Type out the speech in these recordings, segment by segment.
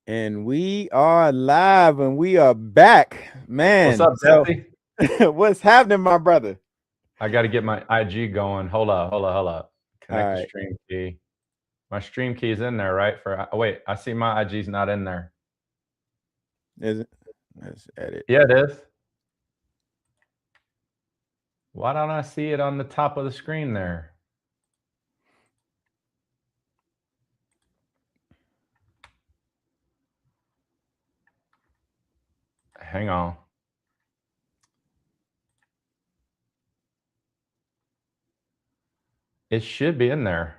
And we are live and we are back, What's man. up, So, Jesse? what's happening, my brother? I got to get my IG going. Hold up. All Connect the right, stream key. My stream key is in there, right? Oh, wait, I see my IG's not in there. is it? Let's edit. Yeah, it is. Why don't I see it on the top of the screen there? Hang on. It should be in there,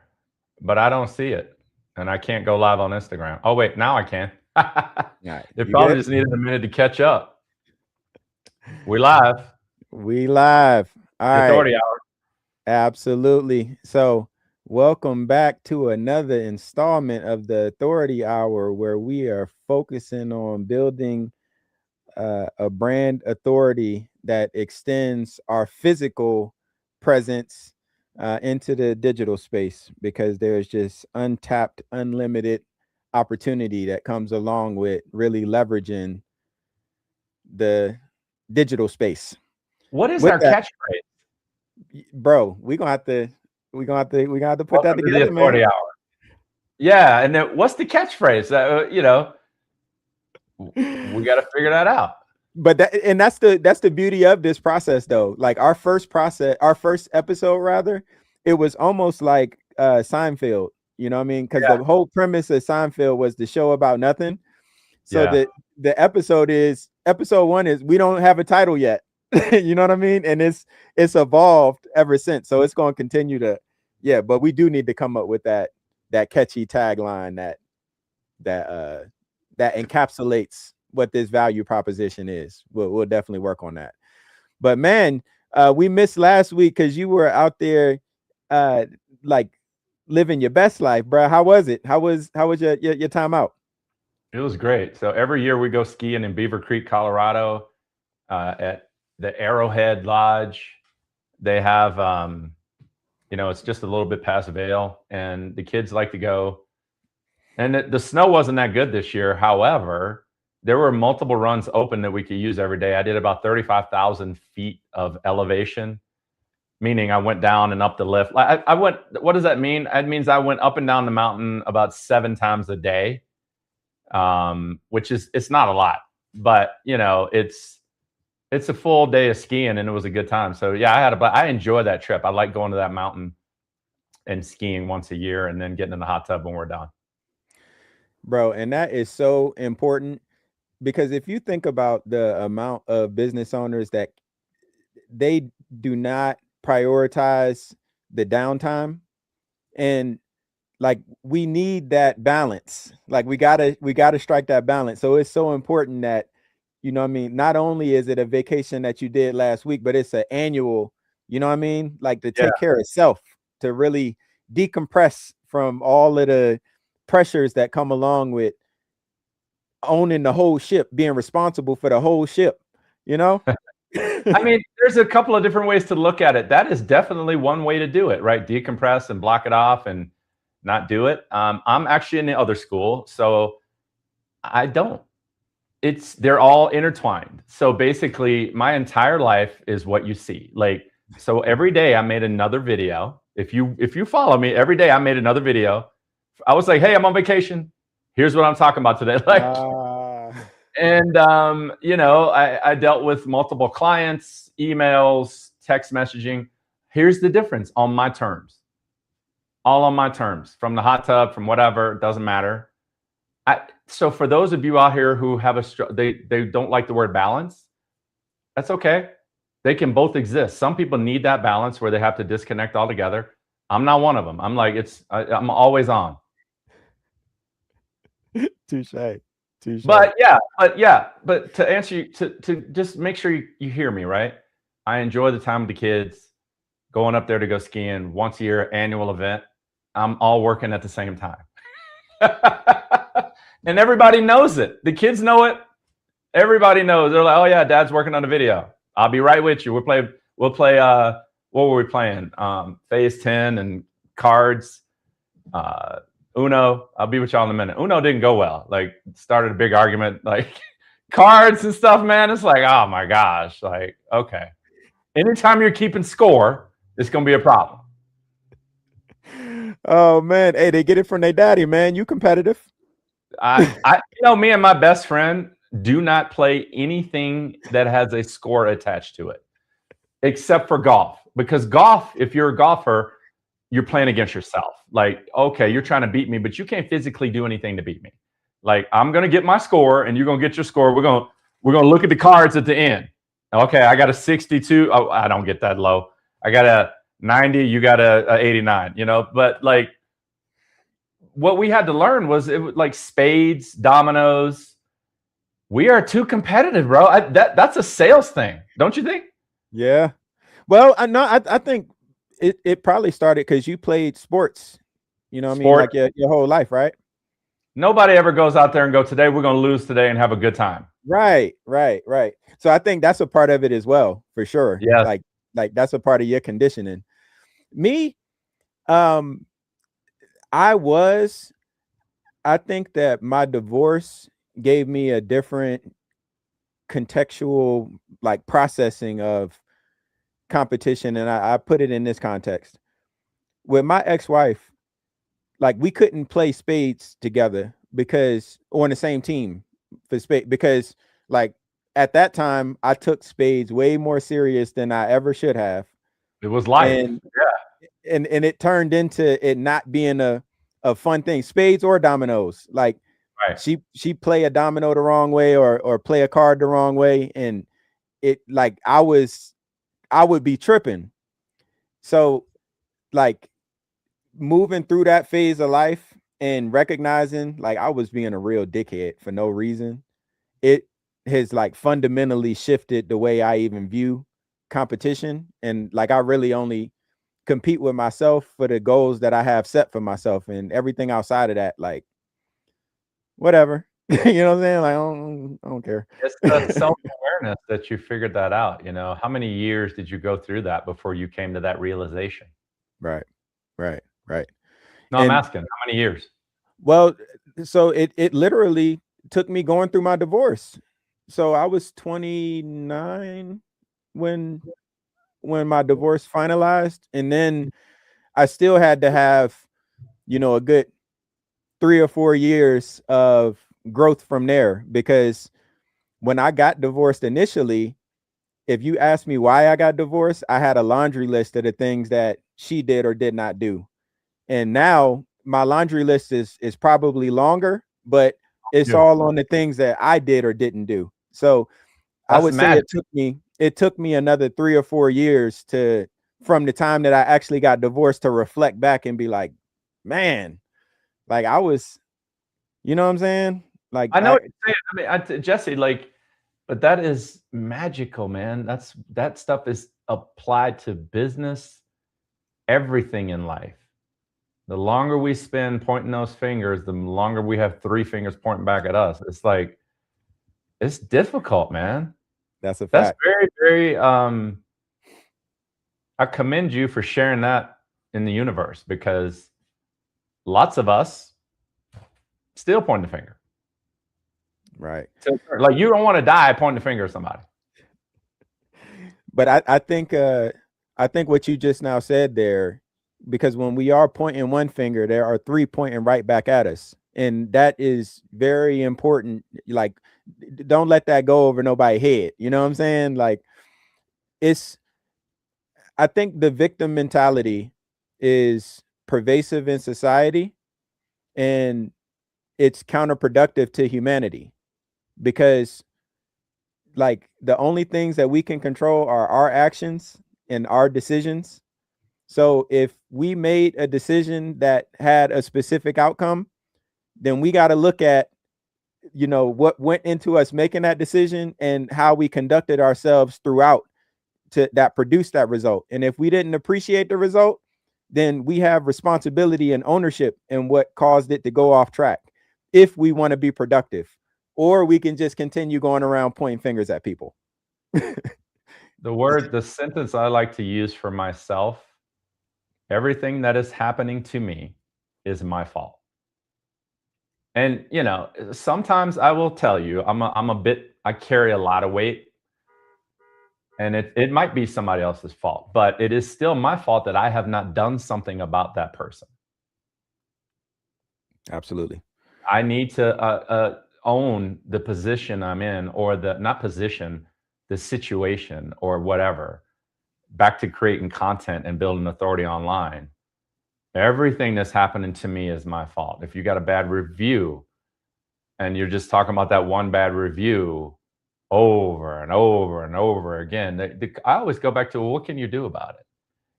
but I don't see it. And I can't go live on Instagram. Oh, wait, now I can. All right, It you probably good? just needed a minute to catch up. We live. We live. All The right, Authority Hour. absolutely. So, welcome back to another installment of the Authority Hour, where we are focusing on building a brand authority that extends our physical presence into the digital space, because there's just untapped, unlimited opportunity that comes along with really leveraging the digital space. What is With our that, catchphrase? bro, we're gonna have to put that Welcome to the together, man. Authority Hour. Yeah, and then what's the catchphrase? We got to figure that out. But that's the beauty of this process, though. Like our first episode rather, it was almost like Seinfeld. You know what I mean? Because Yeah, the whole premise of Seinfeld was the show about nothing. So yeah. the episode one is we don't have a title yet. You know what I mean? And it's evolved ever since. So it's going to continue to, yeah. But we do need to come up with that catchy tagline that encapsulates what this value proposition is. We'll definitely work on that. But man, we missed last week because you were out there, uh, like living your best life, bro. How was it? How was your time out? It was great. So every year we go skiing in Beaver Creek, Colorado, at the Arrowhead Lodge. They have, it's just a little bit past Vail, and the kids like to go. And the snow wasn't that good this year. However, there were multiple runs open that we could use every day. I did about 35,000 feet of elevation, meaning I went down and up the lift. I went, what does that mean? It means I went up and down the mountain about 7 times a day, which it's not a lot, but it's a full day of skiing, and it was a good time. So yeah, I enjoy that trip. I like going to that mountain and skiing once a year and then getting in the hot tub when we're done. Bro, and that is so important, because if you think about the amount of business owners that they do not prioritize the downtime, and like we need that balance. Like we gotta strike that balance. So it's so important that, you know what I mean, not only is it a vacation that you did last week, but it's an annual, you know what I mean, like to Yeah. take care of self, to really decompress from all of the pressures that come along with owning the whole ship, being responsible for the whole ship, you know. I mean, there's a couple of different ways to look at it. That is definitely one way to do it, right? Decompress and block it off and not do it. I'm actually in the other school, so I don't. They're all intertwined. So basically, my entire life is what you see. Like, so every day I made another video. If you follow me, every day I made another video. I was like, hey, I'm on vacation. Here's what I'm talking about today. Like, and I dealt with multiple clients, emails, text messaging. Here's the difference: on my terms, all on my terms, from the hot tub, from whatever, it doesn't matter. So for those of you out here who have they don't like the word balance, that's okay. They can both exist. Some people need that balance where they have to disconnect altogether. I'm not one of them. I'm like, I'm always on. Touche. But to answer you, to just make sure you hear me, right? I enjoy the time with the kids, going up there to go skiing once a year, annual event. I'm all working at the same time. And everybody knows it. The kids know it. Everybody knows. They're like, oh yeah, Dad's working on a video. I'll be right with you. We'll play what were we playing? Phase 10 and cards. Uno, I'll be with y'all in a minute. Uno didn't go well. Like, started a big argument, like cards and stuff, man. It's like, oh my gosh. Like, okay. Anytime you're keeping score, it's gonna be a problem. Oh man, hey, they get it from their daddy, man. You competitive. Me and my best friend do not play anything that has a score attached to it, except for golf. Because golf, if you're a golfer, you're playing against yourself. Like, okay, you're trying to beat me, but you can't physically do anything to beat me. Like, I'm gonna get my score, and you're gonna get your score. We're gonna look at the cards at the end. Okay, I got a 62. Oh, I don't get that low. I got a 90. You got a 89. But like, what we had to learn was like spades, dominoes. We are too competitive, bro. That's a sales thing, don't you think? Yeah. Well, I think it probably started because you played sports. You know what I mean? Like your whole life, right? Nobody ever goes out there and go, today we're going to lose today and have a good time. Right. So I think that's a part of it as well, for sure. Yeah. Like that's a part of your conditioning. Me, I think that my divorce gave me a different contextual like processing of competition. And I put it in this context. With my ex-wife, like we couldn't play spades together because on the same team for spade, because like at that time I took spades way more serious than I ever should have. It was life. And it turned into it not being a fun thing. Spades or dominoes. Like she play a domino the wrong way or play a card the wrong way. And it like I would be tripping. So like moving through that phase of life and recognizing like I was being a real dickhead for no reason, it has like fundamentally shifted the way I even view competition. And like I really only compete with myself for the goals that I have set for myself, and everything outside of that, like whatever. You know what I'm saying? Like I don't care. It's the self-awareness that you figured that out. How many years did you go through that before you came to that realization? Right. No, I'm asking, how many years? Well, so it literally took me going through my divorce. So I was 29 when my divorce finalized, and then I still had to have, a good 3 or 4 years of growth from there, because when I got divorced initially, if you ask me why I got divorced, I had a laundry list of the things that she did or did not do. And now my laundry list is probably longer, but it's all on the things that I did or didn't do. So I would say it took me another 3 or 4 years from the time that I actually got divorced to reflect back and be like, man, like I was, you know what I'm saying? Like I know what you're saying. I mean, Jesse, like, but that is magical, man. That stuff is applied to business, everything in life. The longer we spend pointing those fingers, the longer we have 3 fingers pointing back at us. It's like, it's difficult, man. That's a fact. That's very, very, I commend you for sharing that in the universe, because lots of us still point the finger. Right. So, like, you don't want to die pointing the finger at somebody. But I think what you just now said there, because when we are pointing one finger, there are 3 pointing right back at us. And that is very important. Like, don't let that go over nobody's head. You know what I'm saying? Like, I think the victim mentality is pervasive in society, and it's counterproductive to humanity, because like the only things that we can control are our actions and our decisions. So if we made a decision that had a specific outcome, then we got to look at, what went into us making that decision and how we conducted ourselves throughout that produced that result. And if we didn't appreciate the result, then we have responsibility and ownership in what caused it to go off track, if we want to be productive. Or we can just continue going around pointing fingers at people. The sentence I like to use for myself: everything that is happening to me is my fault. And sometimes I will tell you, I carry a lot of weight, and it might be somebody else's fault, but it is still my fault that I have not done something about that person. Absolutely. I need to own the position I'm in, or not position, the situation or whatever. Back to creating content and building authority online. Everything that's happening to me is my fault. If you got a bad review and you're just talking about that one bad review over and over and over again, I always go back to, well, what can you do about it?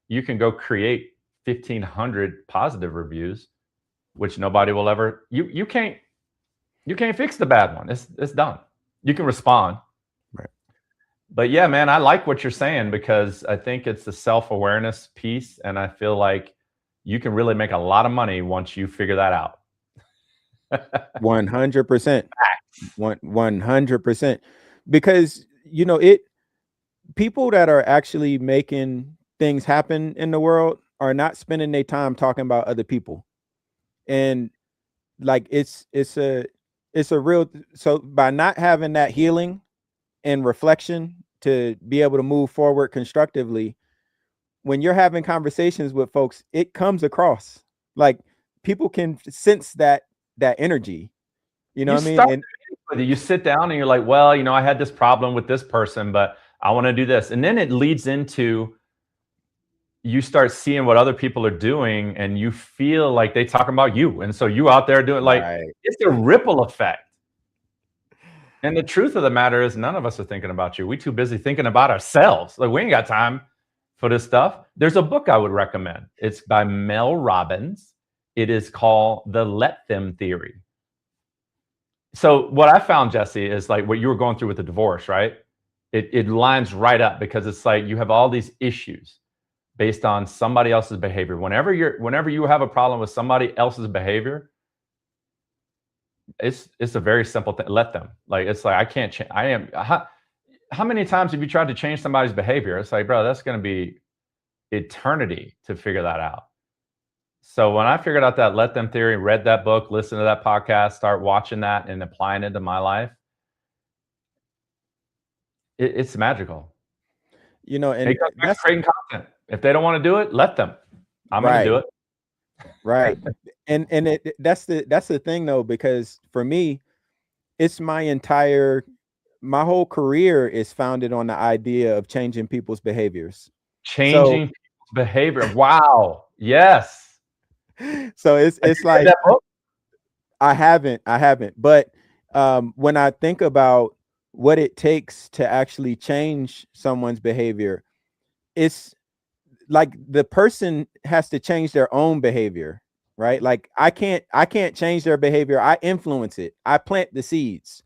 You can go create 1,500 positive reviews, which nobody will ever. You can't fix the bad one. It's done. You can respond. Right. But yeah, man, I like what you're saying, because I think it's the self-awareness piece, and I feel like you can really make a lot of money once you figure that out. 100%. 100%. Because people that are actually making things happen in the world are not spending their time talking about other people. And like it's a real, so by not having that healing and reflection to be able to move forward constructively, when you're having conversations with folks, it comes across like people can sense that energy. You know what I mean? And you sit down and you're like, well, I had this problem with this person, but I want to do this. And then it leads into, you start seeing what other people are doing, and you feel like they talking about you. And so you out there doing, like, right. It's a ripple effect. And the truth of the matter is, none of us are thinking about you. We too busy thinking about ourselves. Like, we ain't got time for this stuff. There's a book I would recommend. It's by Mel Robbins. It is called The Let Them Theory. So what I found, Jesse, is like what you were going through with the divorce, right? It lines right up, because it's like you have all these issues based on somebody else's behavior. Whenever you have a problem with somebody else's behavior, it's a very simple thing. Let them. Like, it's like, I can't change. How many times have you tried to change somebody's behavior? It's like, bro, that's going to be eternity to figure that out. So when I figured out that Let Them theory, read that book, listened to that podcast, start watching that and applying it to my life, it's magical. And that's creating content. If they don't want to do it, let them. I'm going to do it. Right. and that's the thing though, because for me, it's my whole career is founded on the idea of changing people's behaviors. Changing people's behavior. Wow. Yes. So it's like, I haven't, but when I think about what it takes to actually change someone's behavior, it's like the person has to change their own behavior, right? Like I can't change their behavior. I influence it. I plant the seeds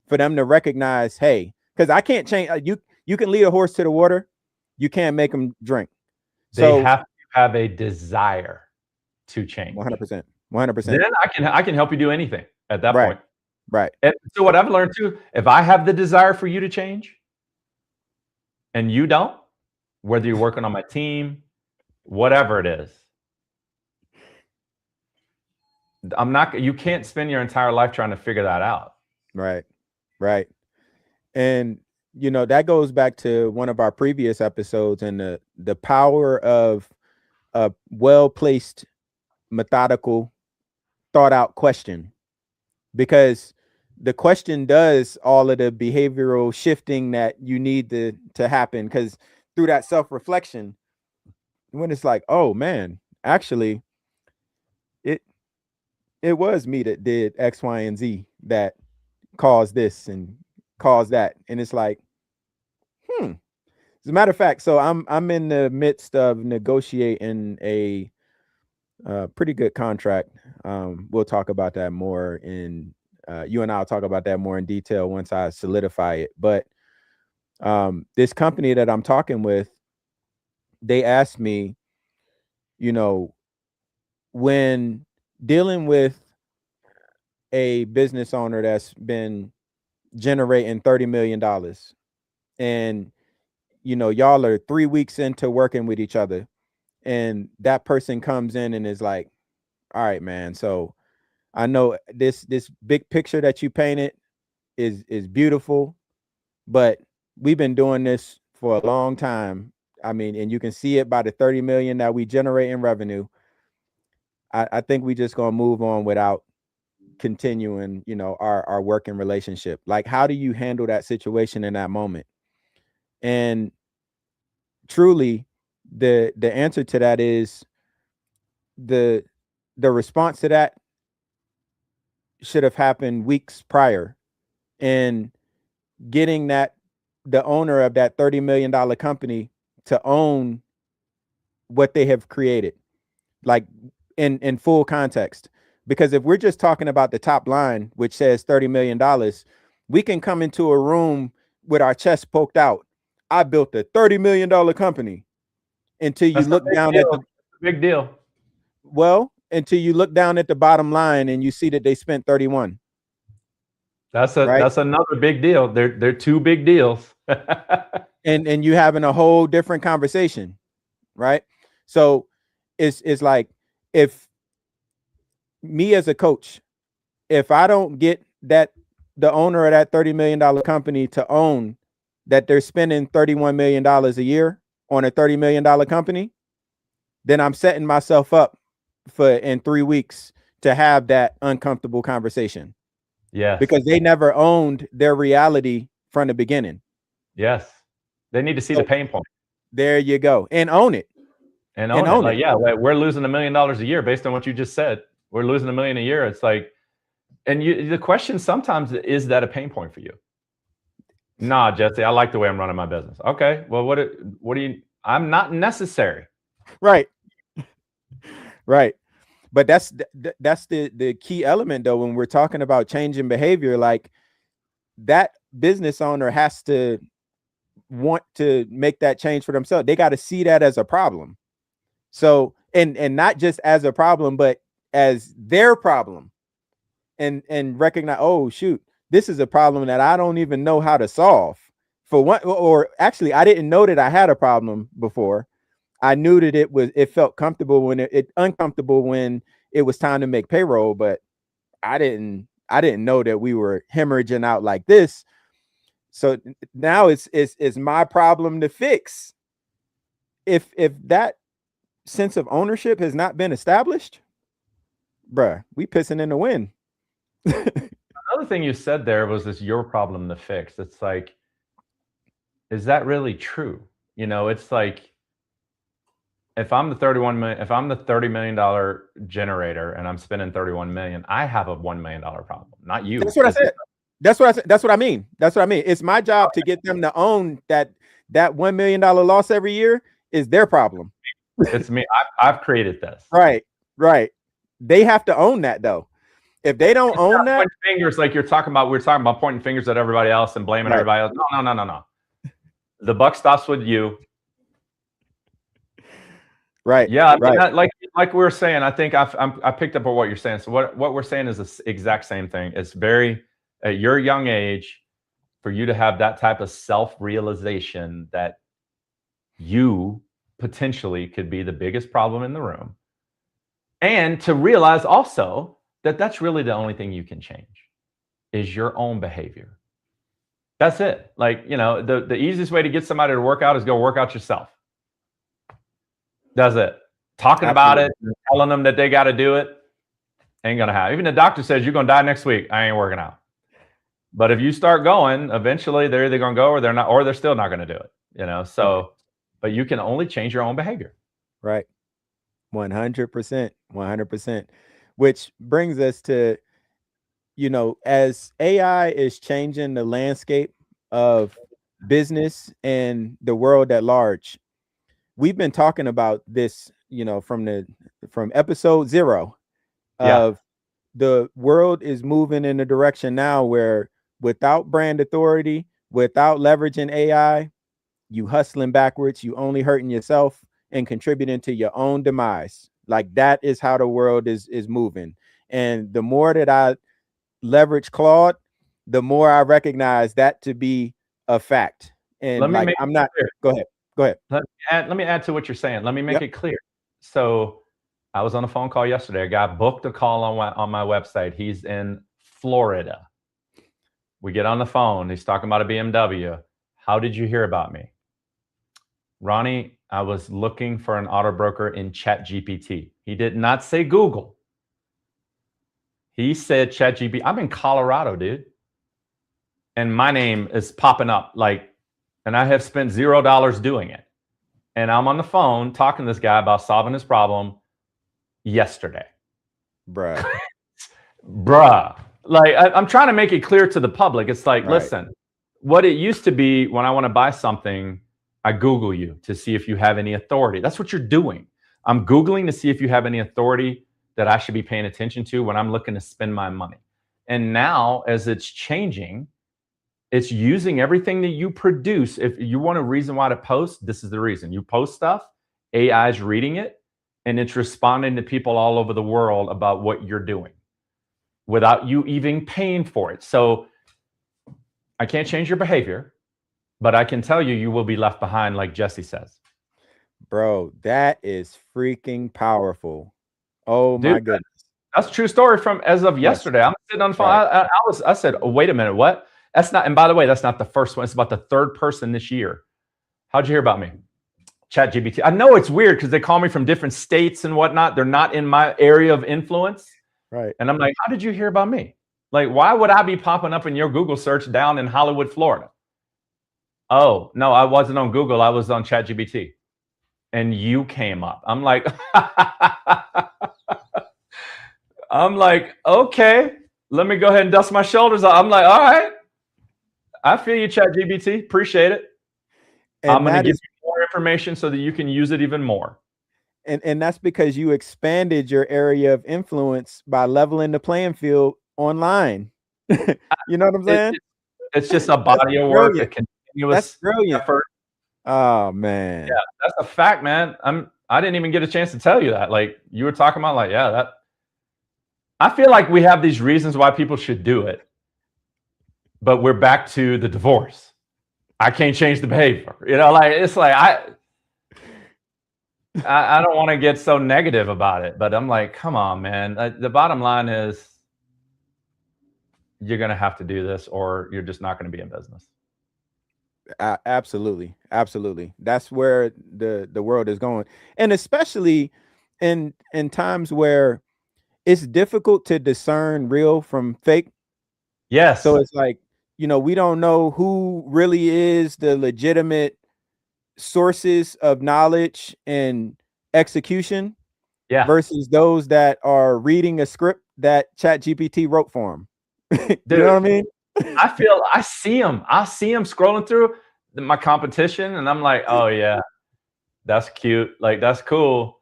for them to recognize, hey, because I can't change. You can lead a horse to the water, you can't make them drink. They have to have a desire to change. 100%. 100%. Then I can help you do anything at that point. Right. And so what I've learned too, if I have the desire for you to change and you don't, whether you're working on my team, whatever it is, you can't spend your entire life trying to figure that out. Right. And that goes back to one of our previous episodes, and the power of a well-placed, methodical, thought out question, because the question does all of the behavioral shifting that you need to happen. Because through that self-reflection, when it's like, oh man, actually it was me that did X, Y, and Z that caused this and caused that. And it's like, as a matter of fact, so I'm in the midst of negotiating a pretty good contract. We'll talk about that more in you and I'll talk about that more in detail once I solidify it. But this company that I'm talking with, they asked me, when dealing with a business owner that's been generating $30 million, and y'all are 3 weeks into working with each other, and that person comes in and is like, all right, man, so I know this big picture that you painted is beautiful, but we've been doing this for a long time. I mean, and you can see it by the 30 million that we generate in revenue. I think we just gonna move on without continuing, you know, our working relationship. Like, how do you handle that situation in that moment? And truly, the answer to that is the response to that should have happened weeks prior. And getting that the owner of that $30 million company to own what they have created, like in full context. Because if we're just talking about the top line, which says $30 million, we can come into a room with our chest poked out. I built a $30 million company until you look down at the big deal. Well, until you look down at the bottom line and you see that they spent 31. That's another big deal. They're two big deals. and you having a whole different conversation, right? So it's like, if me as a coach, if I don't get that the owner of that $30 million company to own that they're spending $31 million a year on a $30 million company, then I'm setting myself up for in 3 weeks to have that uncomfortable conversation. Yes. Because they never owned their reality from the beginning. Yes. They need to see the pain point. There you go. And own it. And own it. Like, yeah, we're losing $1 million a year based on what you just said. We're losing $1 million a year. It's like, and the question sometimes is that a pain point for you? Nah, Jesse, I like the way I'm running my business. Okay. Well, what do you, I'm not necessary. Right. Right. But that's the key element though, when we're talking about changing behavior. Like, that business owner has to want to make that change for themselves. They got to see that as a problem. So, and not just as a problem, but as their problem, and recognize, oh shoot, this is a problem that I don't even know how to solve. For one, or actually, I didn't know that I had a problem before. I knew that it felt comfortable when it uncomfortable when it was time to make payroll, but I didn't know that we were hemorrhaging out like this. So now it's my problem to fix. If that sense of ownership has not been established, bruh, we pissing in the wind. Another thing you said there was this your problem to fix. It's like, is that really true? You know, it's like, if I'm the $30 million generator and I'm spending 31 million, I have a $1 million problem, not you. That's what I said. That's what I said. That's what I mean. That's what I mean. It's my job to get them to own that $1 million loss every year is their problem. It's me. I've created this. Right. Right. They have to own that though. If they don't own that, pointing fingers like we're talking about pointing fingers at everybody else and blaming everybody else. No. The buck stops with you. Right. Yeah. I mean, like we were saying, I think I picked up on what you're saying. So what we're saying is the exact same thing. It's very, at your young age, for you to have that type of self-realization that you potentially could be the biggest problem in the room, and to realize also that that's really the only thing you can change is your own behavior. That's it. Like, you know, the easiest way to get somebody to work out is go work out yourself. That's it. Talking about it, and telling them that they got to do it, ain't gonna happen. Even the doctor says you're gonna die next week. I ain't working out. But if you start going, eventually they're either gonna go or they're not, or they're still not gonna do it. You know, so, but you can only change your own behavior. Right. 100%. 100%. Which brings us to, you know, as AI is changing the landscape of business and the world at large, we've been talking about this, you know, from episode 0 of the world is moving in a direction now where without brand authority, without leveraging AI, you hustling backwards, you only hurting yourself and contributing to your own demise. Like, that is how the world is moving. And the more that I leverage Claude, the more I recognize that to be a fact. And like, go ahead. Let me add to what you're saying. Let me make it clear. So I was on a phone call yesterday. A guy booked a call on my website. He's in Florida. We get on the phone. He's talking about a BMW. How did you hear about me? Ronnie, I was looking for an auto broker in ChatGPT. He did not say Google. He said ChatGPT. I'm in Colorado, dude. And my name is popping up and I have spent $0 doing it. And I'm on the phone talking to this guy about solving his problem yesterday. Bruh. I'm trying to make it clear to the public. It's like, listen, what it used to be when I want to buy something, I Google you to see if you have any authority. That's what you're doing. I'm Googling to see if you have any authority that I should be paying attention to when I'm looking to spend my money. And now, as it's changing, it's using everything that you produce. If you want a reason why to post, this is the reason. You post stuff, AI is reading it, and it's responding to people all over the world about what you're doing without you even paying for it. So I can't change your behavior, but I can tell you, you will be left behind, like Jesse says. Bro, that is freaking powerful. Oh, dude, my goodness. That's a true story from as of yesterday. I'm sitting on the phone. I said, oh, wait a minute, what? That's not, and by the way, that's not the first one. It's about the third person this year. How'd you hear about me? ChatGPT. I know it's weird because they call me from different states and whatnot. They're not in my area of influence. Right. And I'm like, how did you hear about me? Like, why would I be popping up in your Google search down in Hollywood, Florida? Oh, no, I wasn't on Google. I was on ChatGPT. And you came up. I'm like, okay, let me go ahead and dust my shoulders. I'm like, all right. I feel you, ChatGPT. Appreciate it. And I'm going to give you more information so that you can use it even more. And that's because you expanded your area of influence by leveling the playing field online. You know what I'm saying? It's just a body of work, a continuous effort. Oh man. Yeah, that's a fact, man. I didn't even get a chance to tell you that. Like you were talking about, I feel like we have these reasons why people should do it. But we're back to the divorce. I can't change the behavior. It's like I don't want to get so negative about it, but I'm like, come on, man. The bottom line is you're going to have to do this or you're just not going to be in business. Absolutely. Absolutely. That's where the world is going. And especially in times where it's difficult to discern real from fake. Yes. So it's like, we don't know who really is the legitimate sources of knowledge and execution versus those that are reading a script that ChatGPT wrote for them. You know what I mean? I see them scrolling through my competition and I'm like, oh yeah, that's cute. Like, that's cool.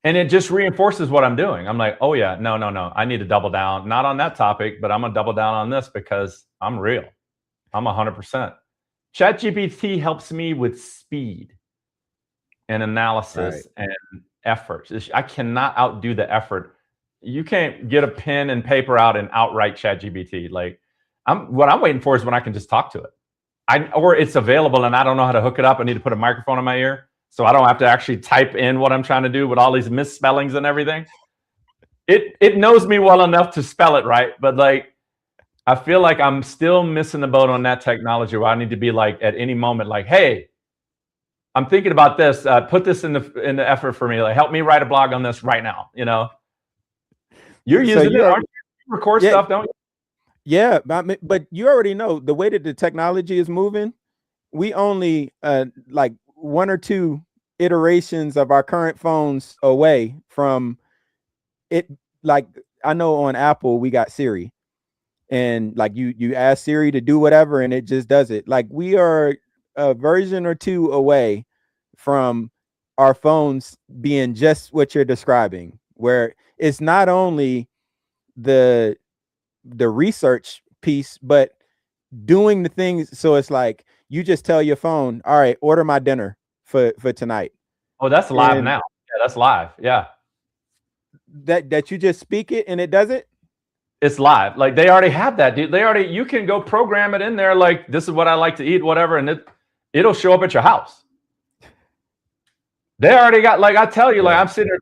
And it just reinforces what I'm doing. I'm like, oh yeah, no. I need to double down, not on that topic, but I'm gonna double down on this because I'm real. I'm 100%. ChatGPT helps me with speed and analysis and effort. I cannot outdo the effort. You can't get a pen and paper out and outright ChatGPT. Like, what I'm waiting for is when I can just talk to it. Or it's available and I don't know how to hook it up. I need to put a microphone in my ear so I don't have to actually type in what I'm trying to do with all these misspellings and everything. It knows me well enough to spell it right, but like, I feel like I'm still missing the boat on that technology where I need to be like at any moment, like, hey, I'm thinking about this. Put this in the effort for me. Like, help me write a blog on this right now. You're using it. Aren't you? Record stuff, don't you? Yeah, but you already know the way that the technology is moving. We only like one or two iterations of our current phones away from it. Like, I know on Apple we got Siri. And like you ask Siri to do whatever and it just does it. Like, we are a version or two away from our phones being just what you're describing, where it's not only the research piece, but doing the things. So it's like you just tell your phone, all right, order my dinner for tonight. Oh, that's live now. Yeah, that's live. Yeah. That you just speak it and it does it. It's live. Like, they already have that, dude. You can go program it in there. Like, this is what I like to eat, whatever. And it'll show up at your house. They already got, like, I tell you, like, Yeah. I'm sitting there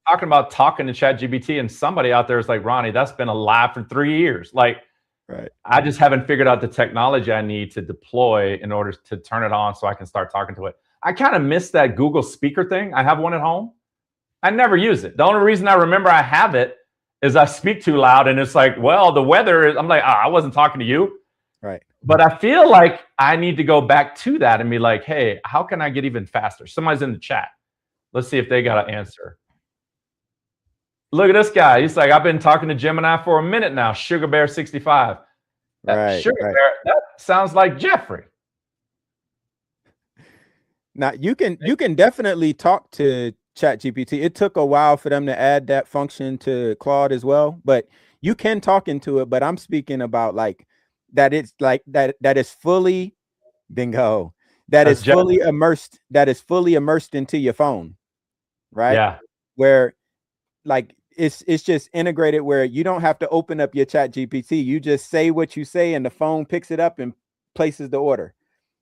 talking to ChatGPT, and somebody out there is like, Ronnie, that's been alive for 3 years. Like, Right. I just haven't figured out the technology I need to deploy in order to turn it on so I can start talking to it. I kind of miss that Google speaker thing. I have one at home. I never use it. The only reason I remember I have it is I speak too loud, and it's like, well, the weather is, I'm like, I wasn't talking to you. Right. But I feel like I need to go back to that and be like, hey, how can I get even faster? Somebody's in the chat. Let's see if they got an answer. Look at this guy. He's like, I've been talking to Gemini for a minute now. Sugar Bear 65. Right. Sugar Right. Bear, that sounds like Jeffrey. Now you can definitely talk to ChatGPT. It took a while for them to add that function to Claude as well, but you can talk into it. But I'm speaking about like that. It's like that is fully bingo. That That's is fully immersed. That is fully immersed into your phone, right? Yeah. Where like it's just integrated where you don't have to open up your ChatGPT. You just say what you say, and the phone picks it up and places the order.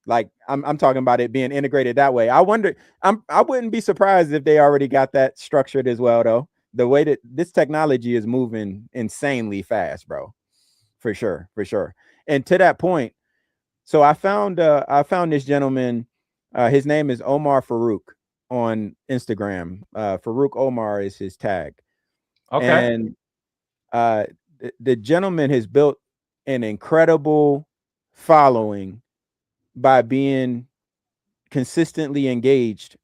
Like I'm talking about it being integrated that way. I wonder, I wouldn't be surprised if they already got that structured as well, though. The way that this technology is moving insanely fast, bro. For sure, for sure. And to that point, so I found this gentleman. His name is Omar Farouk on Instagram. Farouk Omar is his tag. Okay. And the gentleman has built an incredible following by being consistently engaged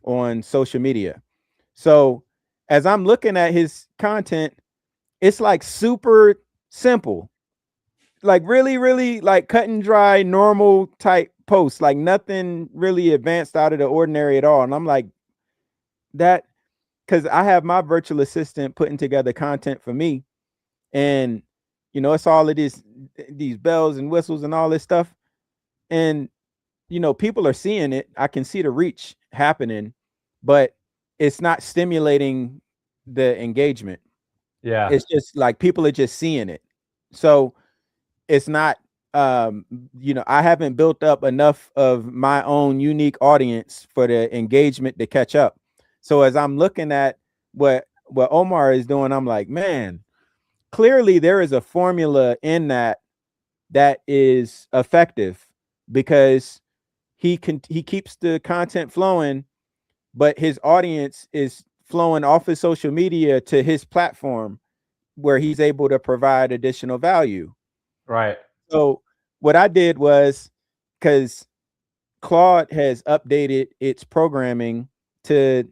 on social media. So as I'm looking at his content, it's like super simple, like really, really like cut and dry, normal type posts, like nothing really advanced out of the ordinary at all. And I'm like, that, because I have my virtual assistant putting together content for me. And it's all of these bells and whistles and all this stuff. And people are seeing it. I can see the reach happening, but it's not stimulating the engagement. Yeah. It's just like people are just seeing it. So it's not, I haven't built up enough of my own unique audience for the engagement to catch up. So as I'm looking at what Omar is doing, I'm like, man, clearly there is a formula in that is effective, because he keeps the content flowing, but his audience is flowing off his social media to his platform where he's able to provide additional value. Right. So what I did was, because Claude has updated its programming to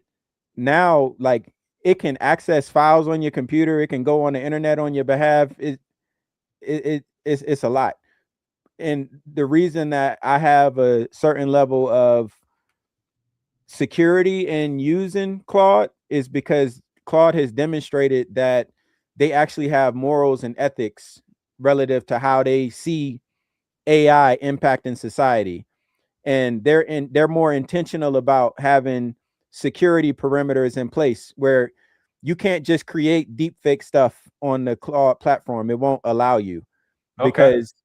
now, like, it can access files on your computer, it can go on the internet on your behalf. It's a lot. And the reason that I have a certain level of security in using Claude is because Claude has demonstrated that they actually have morals and ethics relative to how they see AI impacting society. And they're more intentional about having security perimeters in place where you can't just create deep fake stuff on the Claude platform. It won't allow you, because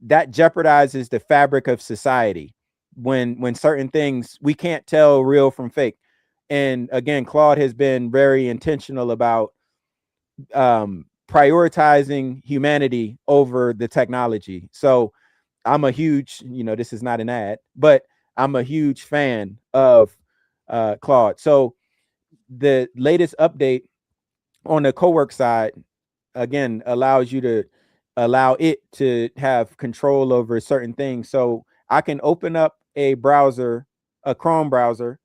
that jeopardizes the fabric of society. When certain things, we can't tell real from fake. And again, Claude has been very intentional about prioritizing humanity over the technology. So I'm a huge, this is not an ad, but I'm a huge fan of Claude. So the latest update on the co-work side, again, allows you to allow it to have control over certain things. So I can open up a browser, a Chrome browser,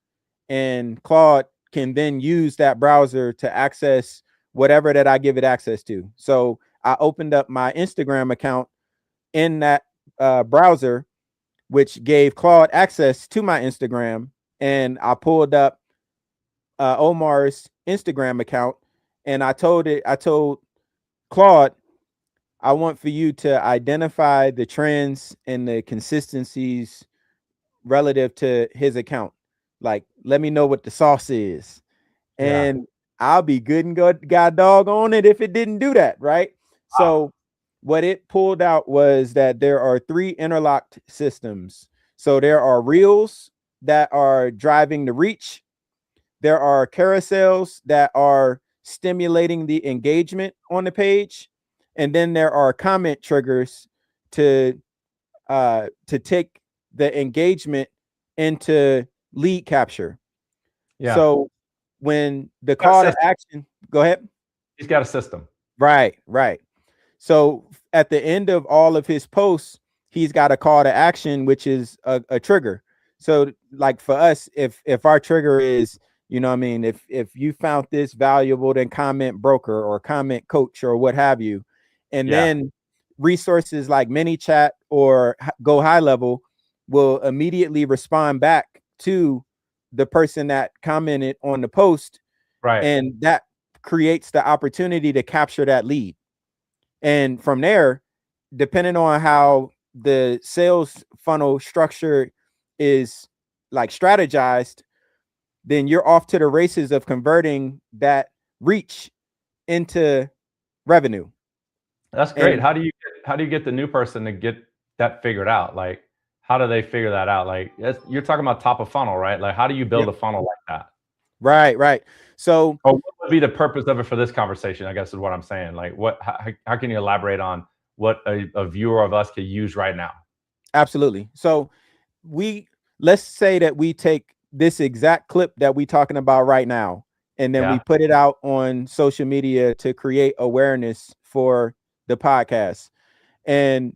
and Claude can then use that browser to access whatever that I give it access to. So I opened up my Instagram account in that browser, which gave Claude access to my Instagram, and I pulled up Omar's Instagram account, and I told Claude, I want for you to identify the trends and the consistencies relative to his account. Like, let me know what the sauce is. And I'll be good and good, god dog on it if it didn't do that, right? So what it pulled out was that there are 3 interlocked systems. So there are reels, that are driving the reach. There are carousels that are stimulating the engagement on the page. And then there are comment triggers to take the engagement into lead capture. Yeah. So when the call to action, go ahead. He's got a system. Right. So at the end of all of his posts, he's got a call to action, which is a trigger. So like for us, if our trigger is, you know what I mean, if you found this valuable, then comment broker or comment coach or what have you. And then resources like ManyChat or Go High Level will immediately respond back to the person that commented on the post. Right. And that creates the opportunity to capture that lead. And from there, depending on how the sales funnel structure is like strategized, then you're off to the races of converting that reach into revenue. That's great. And how do you get the new person to get that figured out? Like, how do they figure that out? Like, you're talking about top of funnel, right? Like, how do you build a funnel like that? Right. So, what would be the purpose of it for this conversation? I guess is what I'm saying. Like, how can you elaborate on what a viewer of us could use right now? Absolutely. So, let's say that we take this exact clip that we're talking about right now, and then we put it out on social media to create awareness for the podcast. And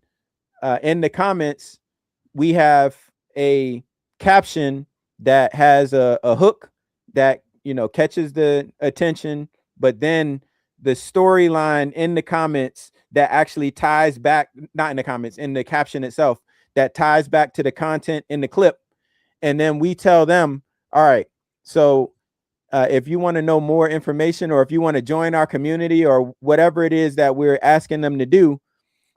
in the comments, we have a caption that has a hook that, you know, catches the attention, but then the storyline in the comments that actually ties back, not in the comments, in the caption itself, that ties back to the content in the clip. And then we tell them, all right, so if you want to know more information, or if you want to join our community, or whatever it is that we're asking them to do,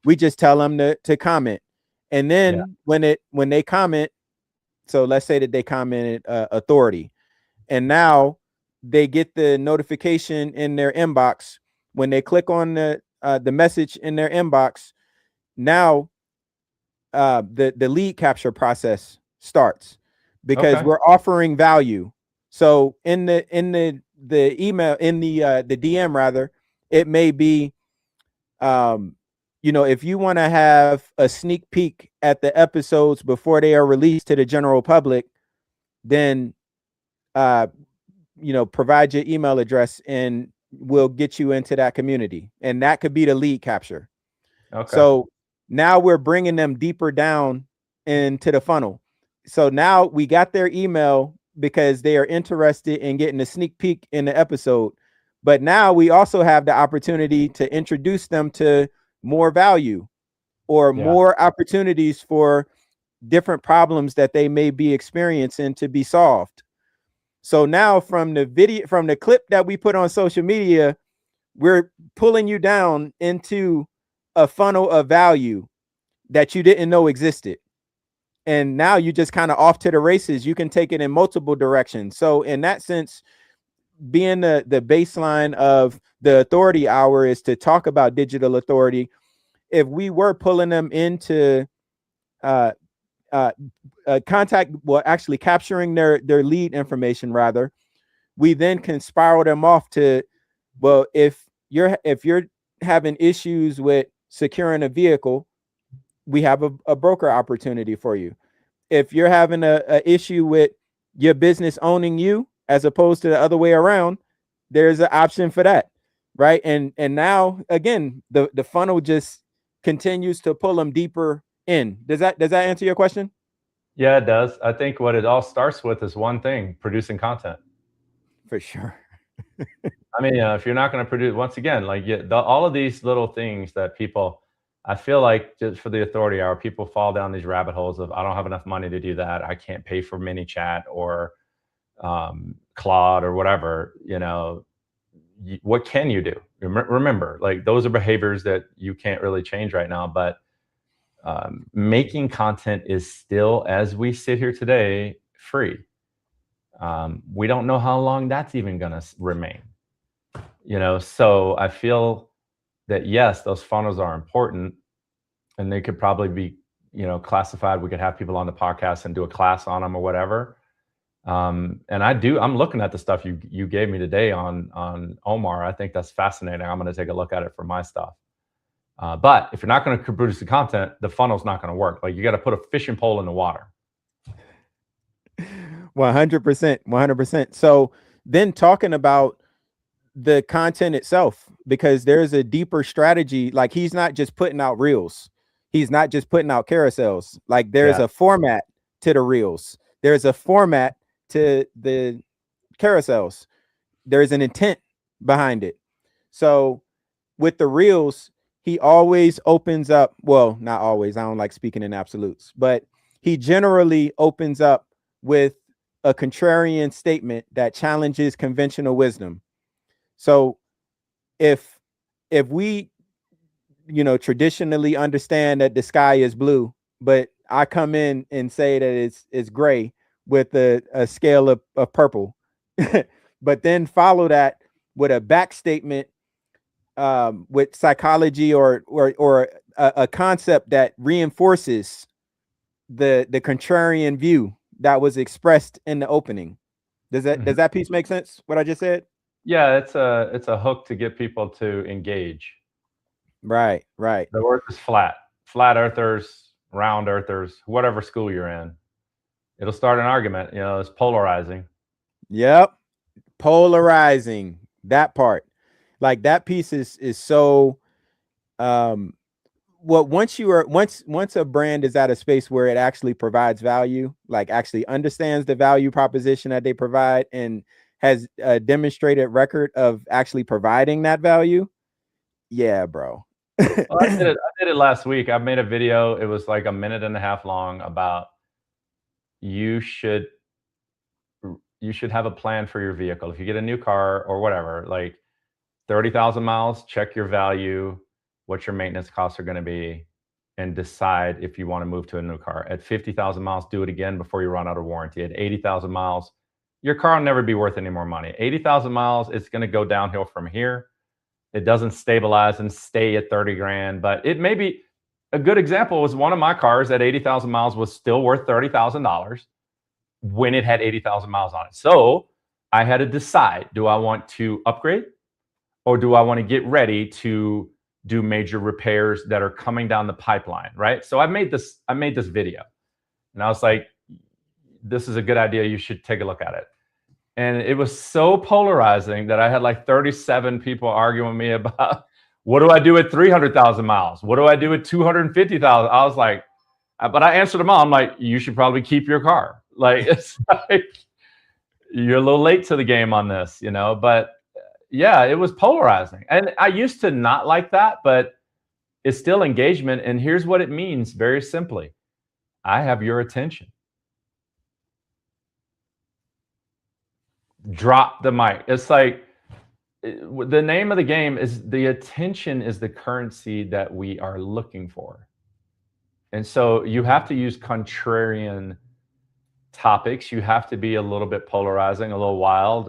we just tell them to comment. And then when they comment, so let's say that they commented authority, and now they get the notification in their inbox. When they click on the message in their inbox, now the lead capture process starts, because we're offering value. So in the email, in the DM rather, it may be, you know, if you want to have a sneak peek at the episodes before they are released to the general public, then you know, provide your email address and we'll get you into that community. And that could be the lead capture. So now we're bringing them deeper down into the funnel. So now we got their email because they are interested in getting a sneak peek in the episode. But now we also have the opportunity to introduce them to more value, or more opportunities for different problems that they may be experiencing to be solved. So now from the clip that we put on social media, we're pulling you down into a funnel of value that you didn't know existed. And now you just kind of off to the races. You can take it in multiple directions. So in that sense, being the baseline of the authority hour is to talk about digital authority. If we were pulling them into contact, well, actually capturing their lead information rather, we then can spiral them off to, well, if you're having issues with securing a vehicle, we have a broker opportunity for you. If you're having a issue with your business owning you as opposed to the other way around, there's an option for that, right? And now again, the funnel just continues to pull them deeper in. Does that answer your question? Yeah, it does. I think what it all starts with is one thing: producing content. For sure. I mean, if you're not going to produce, once again, like all of these little things that people, I feel like just for the authority hour, people fall down these rabbit holes of, I don't have enough money to do that. I can't pay for ManyChat or Claude or whatever. You know, what can you do? Remember, like, those are behaviors that you can't really change right now. But making content is still, as we sit here today, free. We don't know how long that's even going to remain. You know, so I feel that yes, those funnels are important, and they could probably be, classified, we could have people on the podcast and do a class on them or whatever. And I'm looking at the stuff you gave me today on Omar. I think that's fascinating. I'm going to take a look at it for my stuff. But if you're not going to produce the content, the funnel's not going to work. Like, you got to put a fishing pole in the water. 100%. So then talking about the content itself, because there's a deeper strategy. Like, he's not just putting out reels. He's not just putting out carousels. Like, there's a format to the reels. There's a format to the carousels. There's an intent behind it. So with the reels, he always opens up. Well, not always. I don't like speaking in absolutes, but he generally opens up with a contrarian statement that challenges conventional wisdom. So if we, traditionally understand that the sky is blue, but I come in and say that it's gray with a scale of purple, but then follow that with a back statement, with psychology or a concept that reinforces the contrarian view that was expressed in the opening. Does that piece make sense, what I just said? Yeah, it's a hook to get people to engage. Right. The earth is flat earthers, round earthers, whatever school you're in, it'll start an argument. It's polarizing. Yep. Polarizing, that part. Like, that piece is so once a brand is at a space where it actually provides value, like actually understands the value proposition that they provide and has a demonstrated record of actually providing that value. Yeah, bro. Well, I did it last week. I made a video. It was like 1.5 minutes long about you should have a plan for your vehicle. If you get a new car or whatever, like 30,000 miles, check your value, what your maintenance costs are going to be, and decide if you want to move to a new car. At 50,000 miles, do it again before you run out of warranty. At 80,000 miles, your car will never be worth any more money. 80,000 miles, it's going to go downhill from here. It doesn't stabilize and stay at 30 grand, but it may be. A good example was one of my cars at 80,000 miles was still worth $30,000 when it had 80,000 miles on it. So I had to decide, do I want to upgrade or do I want to get ready to do major repairs that are coming down the pipeline, right? So I made this video and I was like, this is a good idea. You should take a look at it. And it was so polarizing that I had like 37 people arguing with me about, what do I do at 300,000 miles? What do I do at 250,000? I was like, but I answered them all. I'm like, you should probably keep your car. Like, it's like, you're a little late to the game on this, but yeah, it was polarizing. And I used to not like that, but it's still engagement. And here's what it means very simply. I have your attention. Drop the mic. It's like, the name of the game is the attention is the currency that we are looking for. And so you have to use contrarian topics. You have to be a little bit polarizing, a little wild.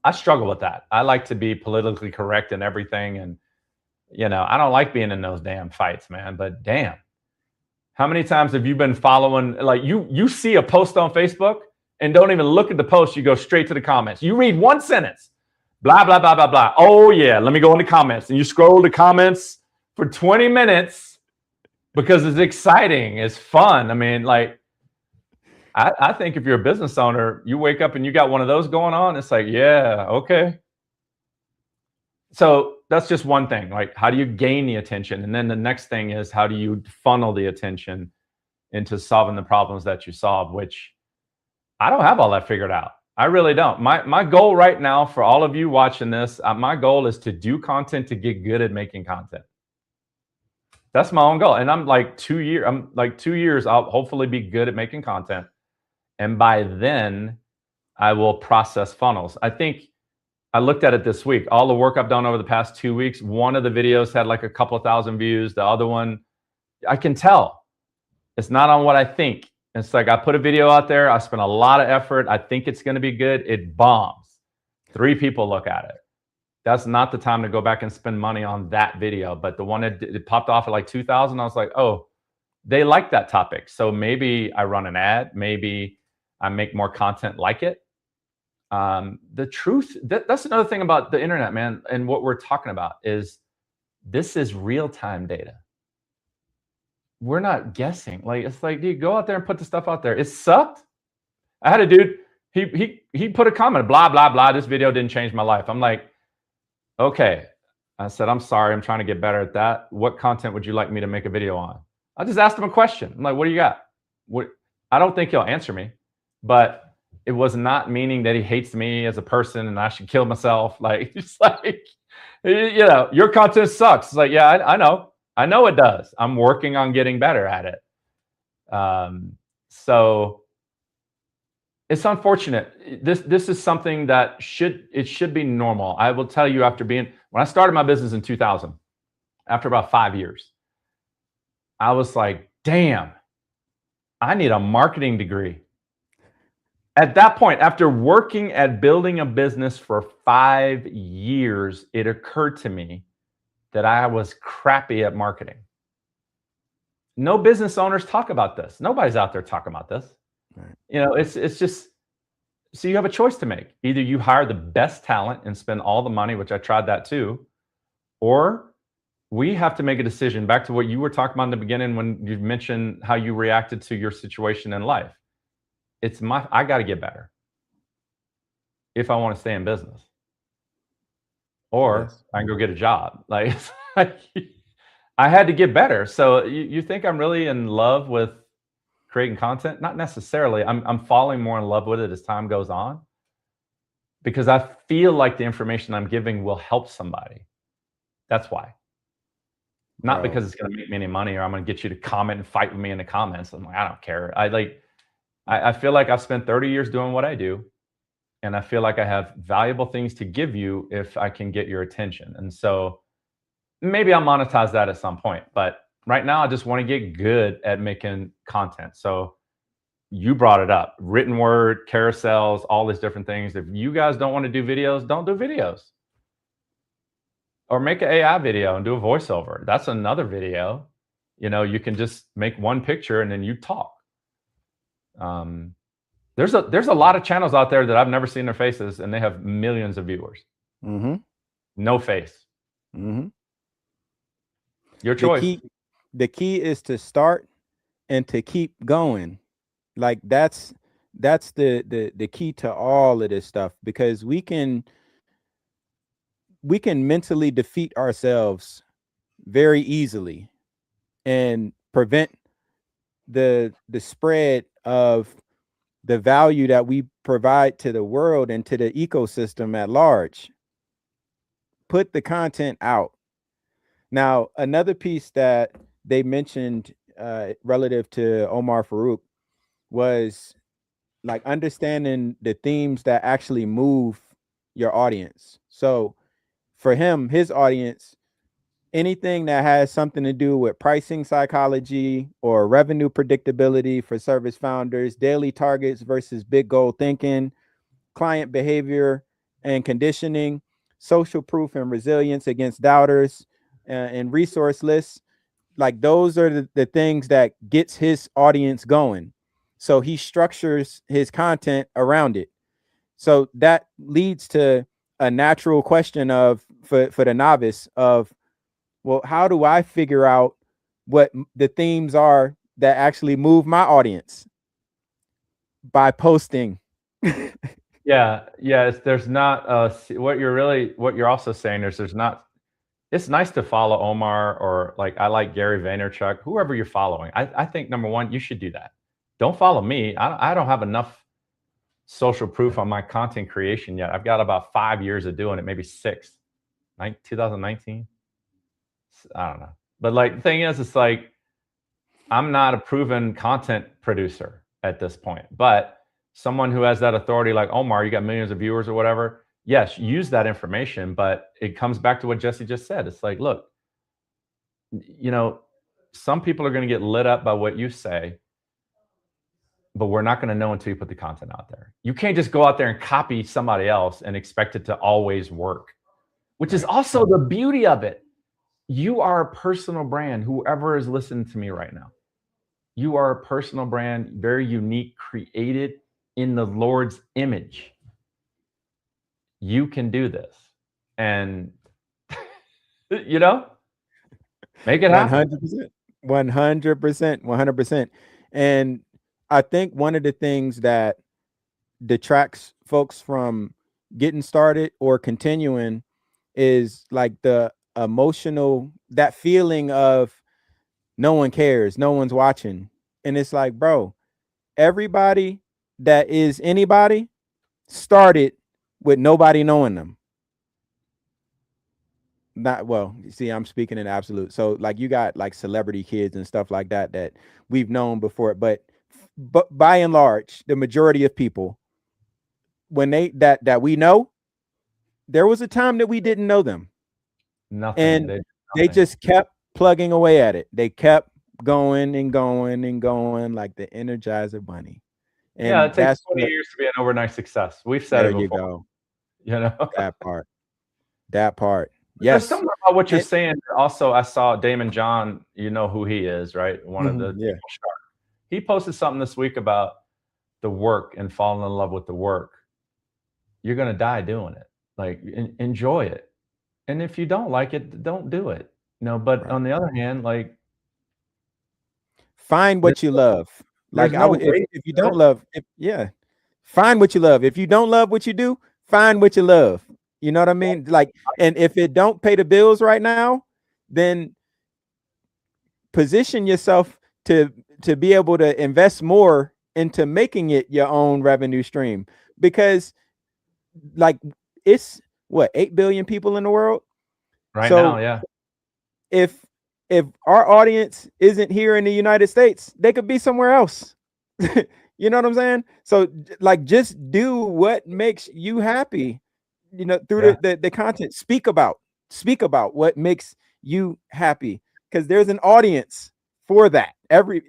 I struggle with that. I like to be politically correct in everything. And, I don't like being in those damn fights, man, but damn. How many times have you been following, like you see a post on Facebook and don't even look at the post. You go straight to the comments. You read one sentence, blah, blah, blah, blah, blah. Oh yeah, let me go in the comments. And you scroll the comments for 20 minutes because it's exciting. It's fun. I mean, like, I think if you're a business owner, you wake up and you got one of those going on. It's like, yeah, okay. So that's just one thing. Like, how do you gain the attention? And then the next thing is, how do you funnel the attention into solving the problems that you solve, which I don't have all that figured out. I really don't. My goal right now for all of you watching this, my goal is to do content, to get good at making content. That's my own goal. And I'm like 2 years, I'll hopefully be good at making content. And by then I will process funnels. I think I looked at it this week, all the work I've done over the past 2 weeks. One of the videos had like a couple of thousand views. The other one, I can tell it's not on what I think. It's like, I put a video out there. I spent a lot of effort. I think it's going to be good. It bombs. 3 people look at it. That's not the time to go back and spend money on that video. But the one that it popped off at like 2,000, I was like, oh, they like that topic. So maybe I run an ad, maybe I make more content like it. The truth, that's another thing about the internet, man. And what we're talking about is this is real-time data. We're not guessing. Like, it's like, dude, go out there and put the stuff out there. It sucked. I had a dude, he put a comment, blah, blah, blah. This video didn't change my life. I'm like, okay. I said, I'm sorry. I'm trying to get better at that. What content would you like me to make a video on? I just asked him a question. I'm like, what do you got? What? I don't think he'll answer me, but it was not meaning that he hates me as a person and I should kill myself. Like, it's like, you know, your content sucks. It's like, yeah, I know. I know it does. I'm working on getting better at it. So it's unfortunate. This is something that should be normal. I will tell you, when I started my business in 2000, after about 5 years, I was like, damn, I need a marketing degree. At that point, after working at building a business for 5 years, it occurred to me that I was crappy at marketing. No business owners talk about this. Nobody's out there talking about this. Right. You know, it's just, so you have a choice to make. Either you hire the best talent and spend all the money, which I tried that too, or we have to make a decision. Back to what you were talking about in the beginning when you mentioned how you reacted to your situation in life. I got to get better if I want to stay in business, or yes, I can go get a job. Like, I had to get better. So you think I'm really in love with creating content? Not necessarily. I'm falling more in love with it as time goes on, because I feel like the information I'm giving will help somebody. That's why. Not because it's going to make me any money, or I'm going to get you to comment and fight with me in the comments. I'm like, I don't care. I feel like I've spent 30 years doing what I do, and I feel like I have valuable things to give you if I can get your attention. And so maybe I'll monetize that at some point, but right now I just want to get good at making content. So you brought it up, written word, carousels, all these different things. If you guys don't want to do videos, don't do videos. Or make an AI video and do a voiceover. That's another video. You know, you can just make one picture and then you talk. There's a lot of channels out there that I've never seen their faces, and they have millions of viewers. Mm-hmm. No face. Mm-hmm. Your choice. The key is to start and to keep going. Like that's the key to all of this stuff, because we can mentally defeat ourselves very easily and prevent the spread of the value that we provide to the world and to the ecosystem at large. Put the content out. Now, another piece that they mentioned relative to Omar Farouk was like understanding the themes that actually move your audience. So for him, his audience, anything that has something to do with pricing psychology or revenue predictability for service founders, daily targets versus big goal thinking, client behavior and conditioning, social proof and resilience against doubters, and resource lists. Like those are the things that gets his audience going. So he structures his content around it. So that leads to a natural question of for the novice of, well, how do I figure out what the themes are that actually move my audience? By posting. Yeah. There's not what you're also saying is there's not. It's nice to follow Omar, or like I like Gary Vaynerchuk, whoever you're following. I think number one, you should do that. Don't follow me. I don't have enough social proof on my content creation yet. I've got about 5 years of doing it, maybe 6. 2019. I don't know. But like the thing is, it's like I'm not a proven content producer at this point, but someone who has that authority like Omar, you got millions of viewers or whatever. Yes, use that information, but it comes back to what Jesse just said. It's like, look, you know, some people are going to get lit up by what you say, but we're not going to know until you put the content out there. You can't just go out there and copy somebody else and expect it to always work, which is also the beauty of it. You are a personal brand, whoever is listening to me right now. you are a personal brand, very unique, created in the Lord's image. You can do this. And, you know, make it happen. 100%. 100%. 100%. And I think one of the things that detracts folks from getting started or continuing is like the emotional, that feeling of no one cares, no one's watching. And it's like, bro, everybody that is anybody started with nobody knowing them. Not well, you see, I'm speaking in absolute. So like you got like celebrity kids and stuff like that that we've known before, but by and large, the majority of people, when they that we know, there was a time that we didn't know them. Nothing. And they just kept plugging away at it. They kept going and going and going like the Energizer Bunny. And yeah, it takes 20 what, years to be an overnight success. We've said there it before. you go. You know, That part. That part. There's Yes. something about what you're saying. Also, I saw Damon John. You know who he is, right? One of the yeah. He posted something this week about the work and falling in love with the work. You're gonna die doing it. Like enjoy it, and if you don't like it, don't do it. You know. But on the other hand, like find what you love. Like if you don't love, find what you love. If you don't love what you do, find what you love. You know what I mean? Like, and if it don't pay the bills right now, then position yourself to be able to invest more into making it your own revenue stream. Because like it's what, 8 billion people in the world right now. Yeah. If our audience isn't here in the United States, they could be somewhere else. You know what I'm saying? So like just do what makes you happy. You know, through the content. Speak about what makes you happy, because there's an audience for that. Every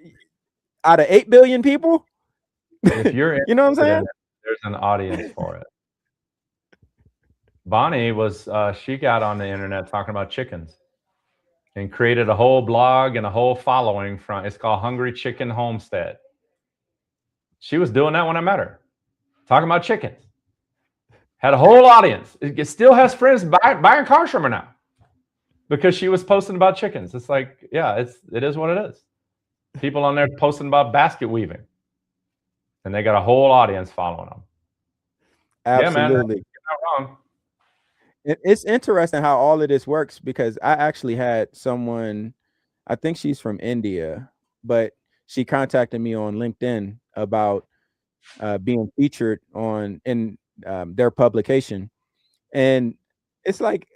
out of 8 billion people, if you're you know what I'm saying? There's an audience for it. Bonnie was she got on the internet talking about chickens and created a whole blog and a whole following from, it's called Hungry Chicken Homestead. She was doing that when I met her, talking about chickens. Had a whole audience. It still has friends buying cars from her now because she was posting about chickens. It's like, yeah, it is what it is. People on there posting about basket weaving, and they got a whole audience following them. Absolutely. Yeah, man, you're not wrong. It's interesting how all of this works, because I actually had someone, I think she's from India, but she contacted me on LinkedIn about being featured in their publication. And it's like,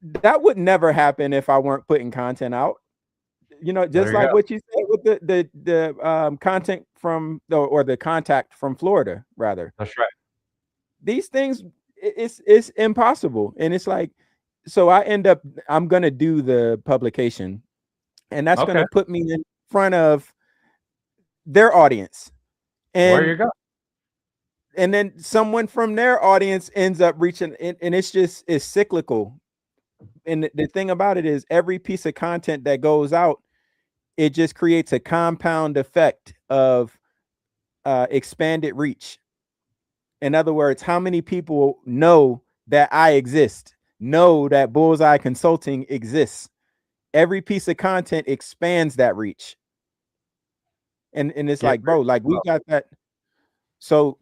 that would never happen if I weren't putting content out. You know, just like what you said with the content from the contact from Florida, rather. That's right. These things, it's impossible. And it's like, so I'm gonna do the publication, and that's gonna put me in front of their audience. And where you go. And then someone from their audience ends up reaching, and it's cyclical. And the thing about it is, every piece of content that goes out, it just creates a compound effect of expanded reach. In other words, how many people know that I exist, know that Bullseye Consulting exists? Every piece of content expands that reach. And it's like, bro, like we got that. So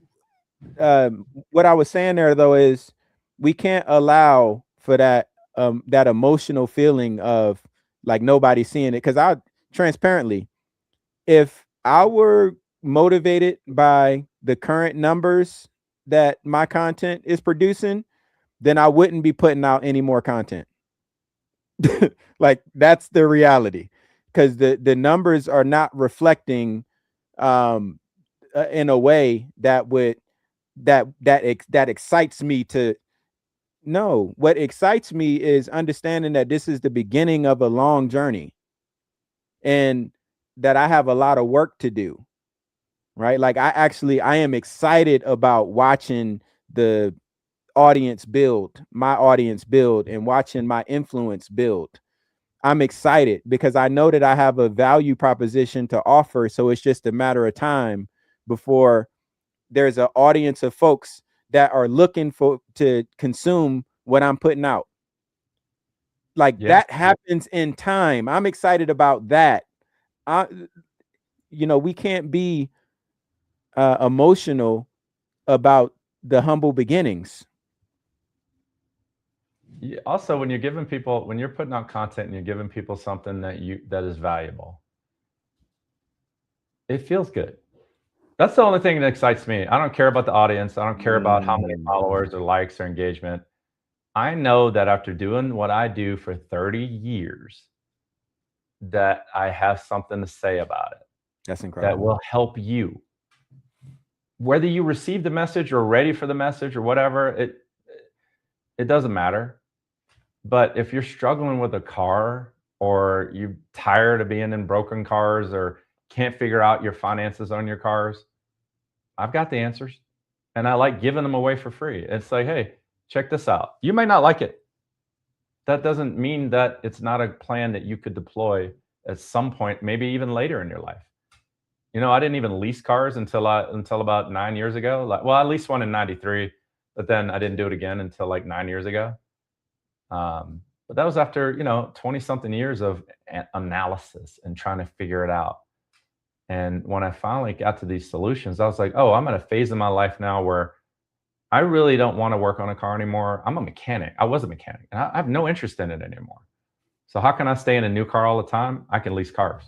what I was saying there, though, is we can't allow for that emotional feeling of like nobody seeing it. Because transparently, if I were motivated by the current numbers that my content is producing, then I wouldn't be putting out any more content. Like, that's the reality, because the numbers are not reflecting in a way that would that excites me to. No, what excites me is understanding that this is the beginning of a long journey, and that I have a lot of work to do. Right? Like, I am excited about watching the audience build, my audience build, and watching my influence build. I'm excited because I know that I have a value proposition to offer. So it's just a matter of time before there's an audience of folks that are looking to consume what I'm putting out. Like that happens in time. I'm excited about that. We can't be emotional about the humble beginnings. Also, when you're putting out content and you're giving people something that is valuable, it feels good. That's the only thing that excites me. I don't care about the audience. I don't care about how many followers or likes or engagement. I know that after doing what I do for 30 years, that I have something to say about it. That's incredible. That will help you. Whether you receive the message or ready for the message or whatever, it doesn't matter. But if you're struggling with a car, or you're tired of being in broken cars, or can't figure out your finances on your cars, I've got the answers. And I like giving them away for free. It's like, hey, check this out. You may not like it. That doesn't mean that it's not a plan that you could deploy at some point, maybe even later in your life. I didn't even lease cars until about 9 years ago. I leased one in 93, but then I didn't do it again until like 9 years ago. But that was after, 20 something years of analysis and trying to figure it out. And when I finally got to these solutions, I was like, oh, I'm at a phase in my life now where I really don't want to work on a car anymore. I'm a mechanic. I was a mechanic, and I have no interest in it anymore. So how can I stay in a new car all the time? I can lease cars.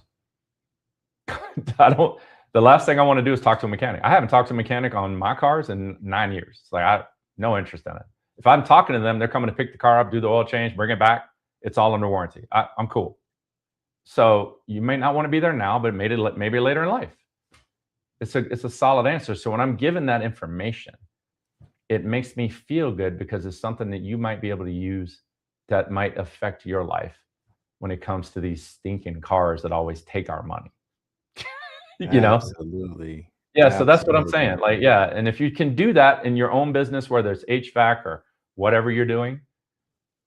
The last thing I want to do is talk to a mechanic. I haven't talked to a mechanic on my cars in 9 years. It's like, I have no interest in it. If I'm talking to them, they're coming to pick the car up, do the oil change, bring it back. It's all under warranty. I'm cool. So you may not want to be there now, but maybe later in life. It's a solid answer. So when I'm given that information, it makes me feel good because it's something that you might be able to use that might affect your life when it comes to these stinking cars that always take our money. Absolutely. Yeah. So that's what I'm saying. Like, yeah. And if you can do that in your own business, whether it's HVAC or whatever you're doing,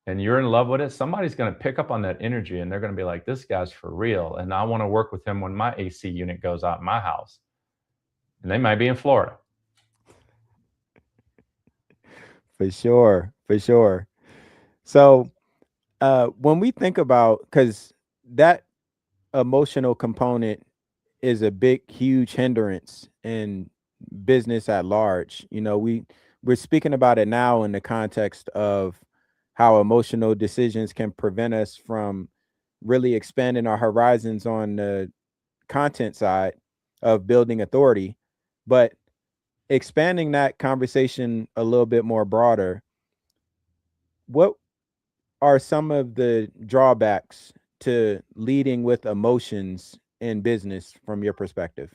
and you're in love with it, somebody's going to pick up on that energy, and they're going to be like, this guy's for real. And I want to work with him when my AC unit goes out in my house. And they might be in Florida. For sure. So when we think about, because that emotional component is a big, huge hindrance in business at large. We're speaking about it now in the context of how emotional decisions can prevent us from really expanding our horizons on the content side of building authority. But expanding that conversation a little bit more broader, what are some of the drawbacks to leading with emotions in business from your perspective?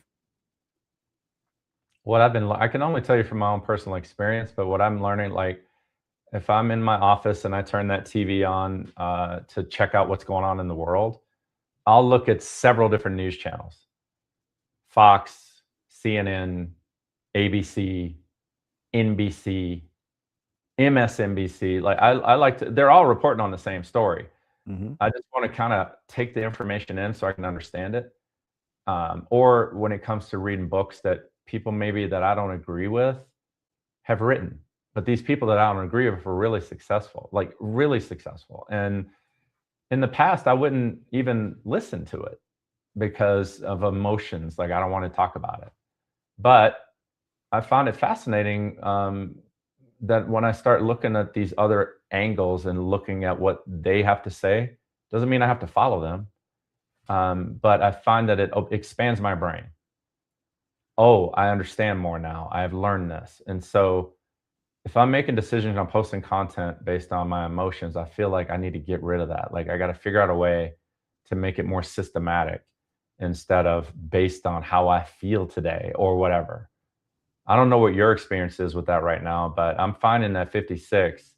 I can only tell you from my own personal experience, but what I'm learning, like if I'm in my office and I turn that TV on to check out what's going on in the world, I'll look at several different news channels: Fox, CNN, ABC, NBC, MSNBC. Like I like to, they're all reporting on the same story. Mm-hmm. I just want to kind of take the information in so I can understand it. Or when it comes to reading books that people maybe that I don't agree with have written, but these people that I don't agree with are really successful, like really successful. And in the past, I wouldn't even listen to it because of emotions. Like, I don't want to talk about it. But I found it fascinating that when I start looking at these other angles and looking at what they have to say, doesn't mean I have to follow them. But I find that it expands my brain. Oh, I understand more now. I have learned this. And so if I'm making decisions on posting content based on my emotions, I feel like I need to get rid of that. Like, I got to figure out a way to make it more systematic instead of based on how I feel today or whatever. I don't know what your experience is with that right now, but I'm finding that 56,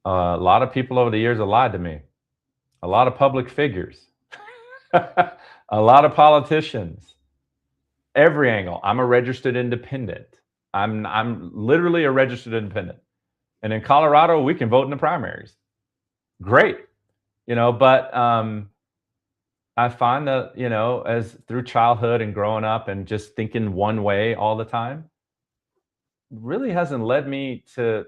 a lot of people over the years have lied to me. A lot of public figures, a lot of politicians, every angle. I'm a registered independent. I'm literally a registered independent. And in Colorado, we can vote in the primaries. Great. But I find that, as through childhood and growing up and just thinking one way all the time, really hasn't led me to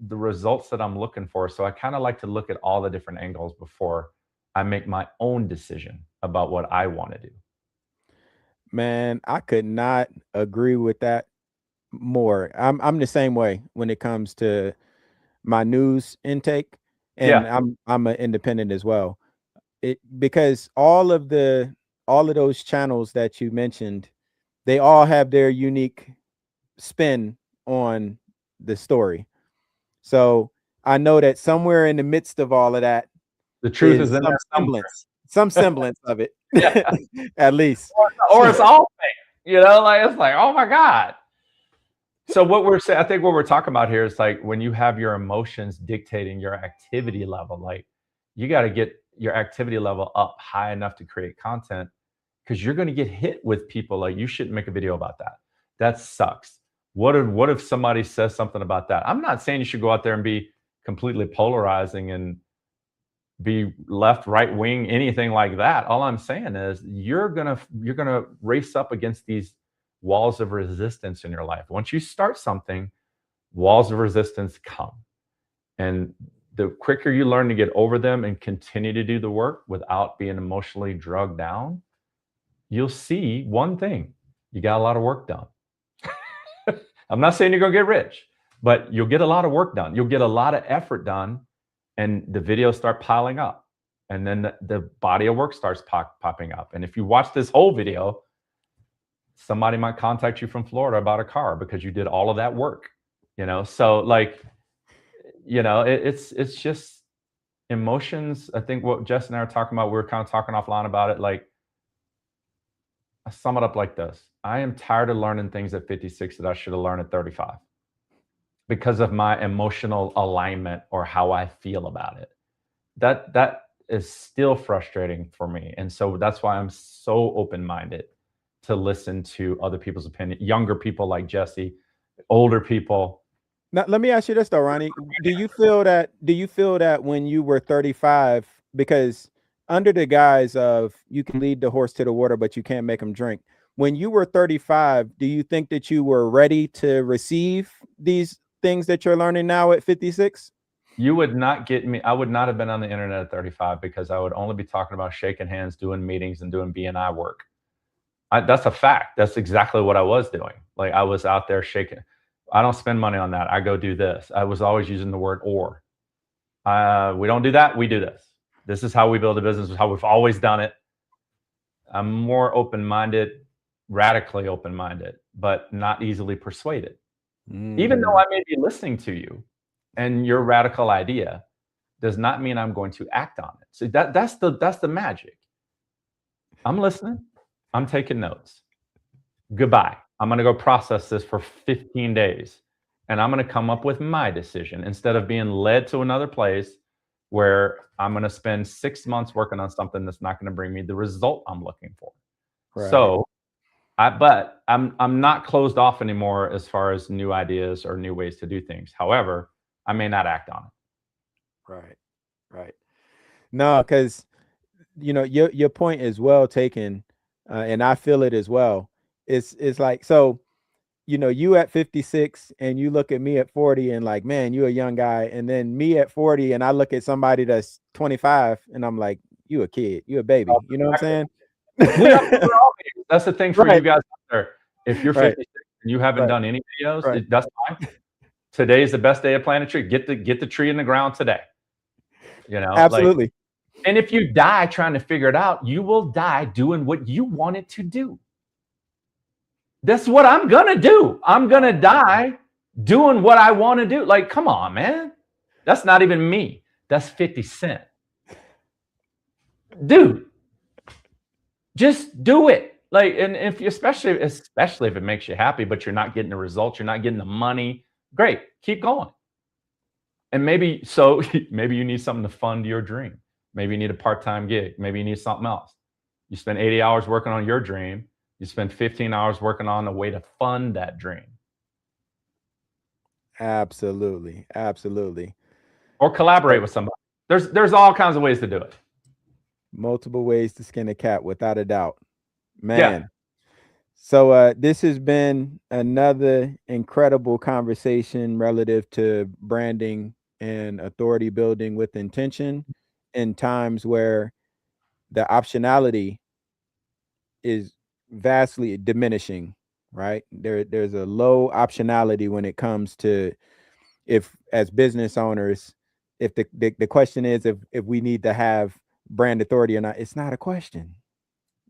the results that I'm looking for. So I kind of like to look at all the different angles before I make my own decision about what I want to do. Man, I could not agree with that more. I'm the same way when it comes to my news intake, and Yeah, I'm an independent as well. Because all of those channels that you mentioned, they all have their unique spin on the story. So I know that somewhere in the midst of all of that the truth is is in there somewhere. some semblance of it, Yeah, at least. or it's all fake. Like it's like, oh my god. So what we're saying, I think what we're talking about here is like when you have your emotions dictating your activity level, like you got to get your activity level up high enough to create content because you're going to get hit with people like you shouldn't make a video about that. That sucks. What if somebody says something about that? I'm not saying you should go out there and be completely polarizing and be left, right wing, anything like that. All I'm saying is you're gonna race up against these walls of resistance in your life. Once you start something, walls of resistance come. And the quicker you learn to get over them and continue to do the work without being emotionally drugged down, you'll see one thing: you got a lot of work done. I'm not saying you're gonna get rich, but you'll get a lot of work done. You'll get a lot of effort done, and the videos start piling up. And then the body of work starts popping up. And if you watch this whole video, somebody might contact you from Florida about a car because you did all of that work. So like, it's just emotions. I think what Jess and I are talking about, we were kind of talking offline about it. Like, I sum it up like this: I am tired of learning things at 56 that I should have learned at 35 because of my emotional alignment or how I feel about it. That is still frustrating for me. And so that's why I'm so open-minded to listen to other people's opinion, younger people like Jesse, older people. Now, let me ask you this though, Ronnie. Do you feel that when you were 35, because under the guise of you can lead the horse to the water, but you can't make him drink, when you were 35, do you think that you were ready to receive these things that you're learning now at 56? You would not get me. I would not have been on the internet at 35 because I would only be talking about shaking hands, doing meetings, and doing BNI work. That's a fact. That's exactly what I was doing. Like I was out there shaking. I don't spend money on that. I go do this. I was always using the word or. We don't do that. We do this. This is how we build a business. This is how we've always done it. I'm more open-minded, radically open-minded, but not easily persuaded. Even though I may be listening to you and your radical idea does not mean I'm going to act on it. So that's the magic. I'm listening. I'm taking notes. Goodbye. I'm going to go process this for 15 days and I'm going to come up with my decision instead of being led to another place where I'm going to spend 6 months working on something that's not going to bring me the result I'm looking for. Right. So but I'm not closed off anymore as far as new ideas or new ways to do things. However, I may not act on it. Right. No, because your point is well taken, and I feel it as well. It's like, so you at 56 and you look at me at 40 and like, man, you're a young guy, and then me at 40 and I look at somebody that's 25 and I'm like, you a kid, you a baby. You know what I'm saying? That's the thing for you guys out there. If you're 56 and you haven't done any videos, that's fine. Today is the best day to plant a tree. Get the tree in the ground today. Absolutely. And if you die trying to figure it out, you will die doing what you wanted to do. That's what I'm gonna do. I'm gonna die doing what I want to do. Like, come on, man. That's not even me. That's 50 Cent. Dude, just do it. Like, and if you, especially if it makes you happy, but you're not getting the results, you're not getting the money, great, keep going. And maybe you need something to fund your dream. Maybe you need a part-time gig. Maybe you need something else. You spend 80 hours working on your dream. You spend 15 hours working on a way to fund that dream. Absolutely. Or collaborate with somebody. There's all kinds of ways to do it. Multiple ways to skin a cat, without a doubt, man. Yeah. So this has been another incredible conversation relative to branding and authority building with intention in times where the optionality is vastly diminishing, right? There's a low optionality when it comes to, if as business owners, if the question is if we need to have brand authority or not. It's not a question,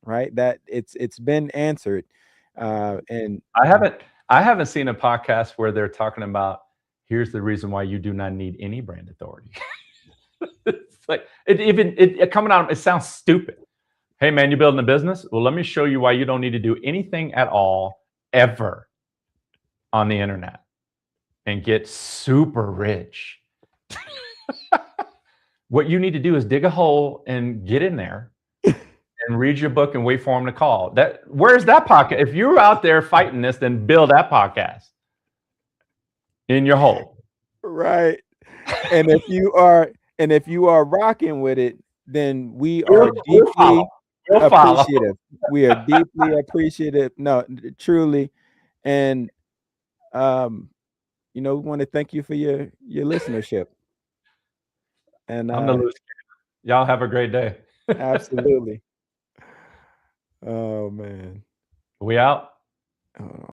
right? That it's been answered. And I haven't seen a podcast where they're talking about, here's the reason why you do not need any brand authority. It's like it coming out, it sounds stupid. Hey man, you building a business? Well, let me show you why you don't need to do anything at all ever on the internet and get super rich. What you need to do is dig a hole and get in there and read your book and wait for them to call. Where's that podcast? If you're out there fighting this, then build that podcast in your hole. Right. And if you are rocking with it, then we are deeply appreciative. We are deeply appreciative. No, truly. And we want to thank you for your listenership. And I'm the loose cannon. Y'all have a great day. Absolutely. Oh man. We out.